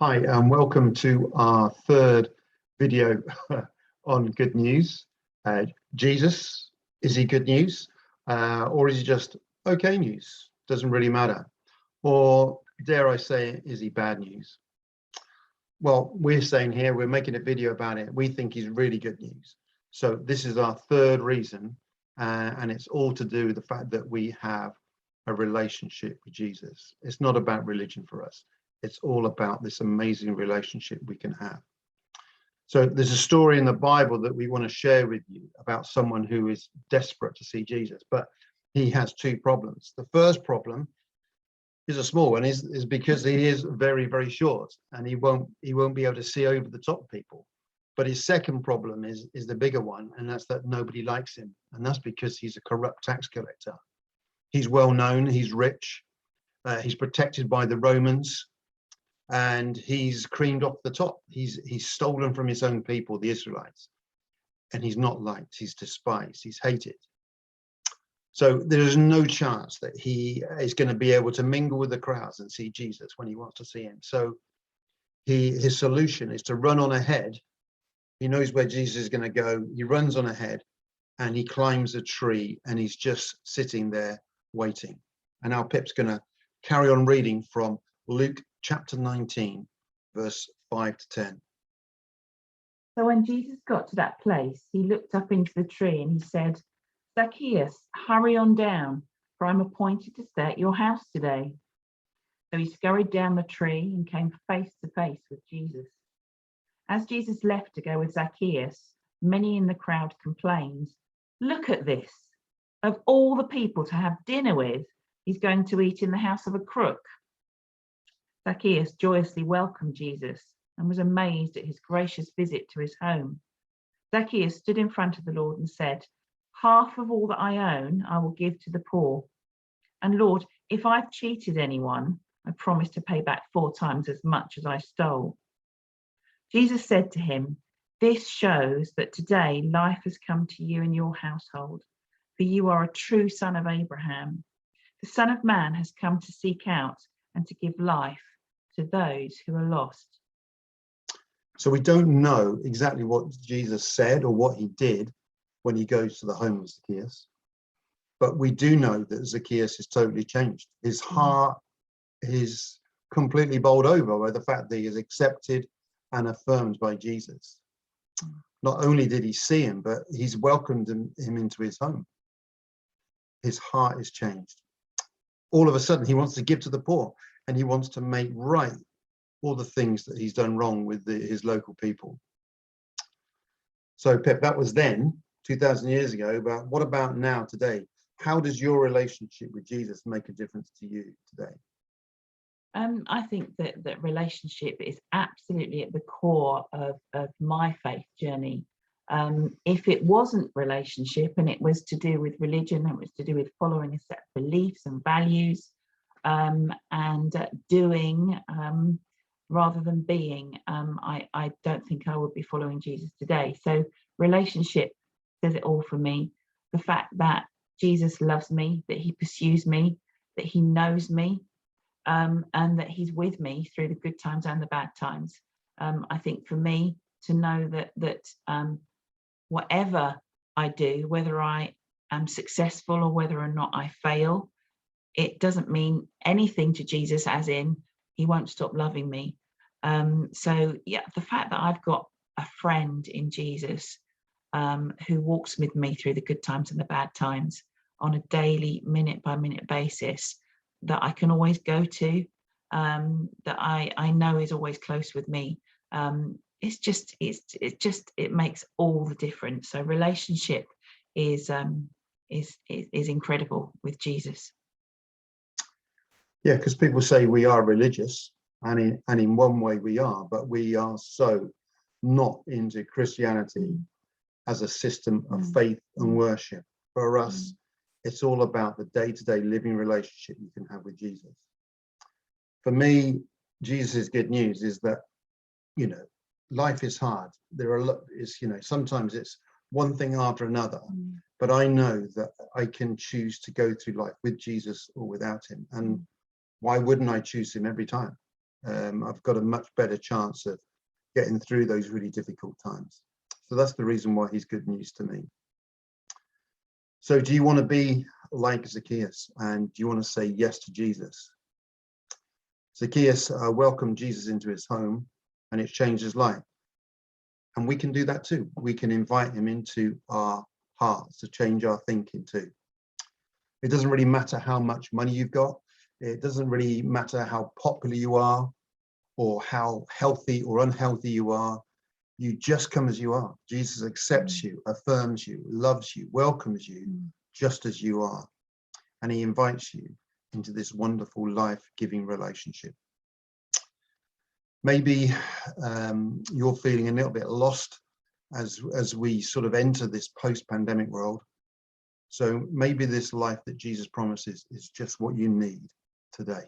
Hi, and welcome to our third video on good news. Jesus, is he good news? Or is he just okay news? Doesn't really matter. Or dare I say, is he bad news? Well, we're saying here, we're making a video about it. We think he's really good news. So this is our third reason, and it's all to do with the fact that we have a relationship with Jesus. It's not about religion for us. It's all about this amazing relationship we can have. So there's a story in the Bible that we want to share with you about someone who is desperate to see Jesus, but he has two problems. The first problem is a small one, is because he is very, very short, and he won't be able to see over the top of people. But his second problem is the bigger one, and that's that nobody likes him, and that's because he's a corrupt tax collector. He's well known, he's rich, he's protected by the Romans, and he's creamed off the top. He's stolen from his own people, the Israelites, and he's not liked, he's despised, he's hated. So there's no chance that he is going to be able to mingle with the crowds and see Jesus when he wants to see him. So his solution is to run on ahead. He knows where Jesus is going to go. He runs on ahead and he climbs a tree, and he's just sitting there waiting. And now Pip's going to carry on reading from Luke chapter 19, verse 5 to 10. So when Jesus got to that place, he looked up into the tree and he said, "Zacchaeus, hurry on down, for I'm appointed to stay at your house today." So he scurried down the tree and came face to face with Jesus. As Jesus left to go with Zacchaeus, many in the crowd complained, "Look at this. Of all the people to have dinner with, he's going to eat in the house of a crook." Zacchaeus joyously welcomed Jesus and was amazed at his gracious visit to his home. Zacchaeus stood in front of the Lord and said, "Half of all that I own I will give to the poor. And Lord, if I've cheated anyone, I promise to pay back 4 times as much as I stole." Jesus said to him, "This shows that today life has come to you in your household, for you are a true son of Abraham. The Son of Man has come to seek out and to give life to those who are lost." So we don't know exactly what Jesus said or what he did when he goes to the home of Zacchaeus, but we do know that Zacchaeus is totally changed. His heart is completely bowled over by the fact that he is accepted and affirmed by Jesus. Not only did he see him, but he's welcomed him into his home. His heart is changed. All of a sudden, he wants to give to the poor, and he wants to make right all the things that he's done wrong with his local people. So, Pip, that was then, 2,000 years ago, but what about now, today? How does your relationship with Jesus make a difference to you today? I think that relationship is absolutely at the core of my faith journey. If it wasn't relationship and it was to do with religion, it was to do with following a set of beliefs and values, and doing rather than being, I don't think I would be following Jesus today. So relationship says it all for me. The fact that Jesus loves me, that he pursues me, that he knows me, and that he's with me through the good times and the bad times. I think for me to know that whatever I do, whether I am successful or whether or not I fail, it doesn't mean anything to Jesus, as in he won't stop loving me. So yeah, the fact that I've got a friend in Jesus who walks with me through the good times and the bad times on a daily, minute by minute basis, that I can always go to, that I know is always close with me. It makes all the difference. So relationship is incredible with Jesus. Yeah, because people say we are religious, and in one way we are, but we are so not into Christianity as a system of faith and worship. For us, it's all about the day-to-day living relationship you can have with Jesus. For me, Jesus' good news is that, life is hard. Sometimes it's one thing after another. But I know that I can choose to go through life with Jesus or without him. And why wouldn't I choose him every time? I've got a much better chance of getting through those really difficult times. So that's the reason why he's good news to me. So do you want to be like Zacchaeus, and do you want to say yes to Jesus? Zacchaeus welcomed Jesus into his home, and it changed his life. And we can do that too. We can invite him into our hearts to change our thinking too. It doesn't really matter how much money you've got. It doesn't really matter how popular you are or how healthy or unhealthy you are. You just come as you are. Jesus accepts you, affirms you, loves you, welcomes you just as you are. And he invites you into this wonderful life-giving relationship. Maybe you're feeling a little bit lost as we sort of enter this post-pandemic world. So maybe this life that Jesus promises is just what you need today.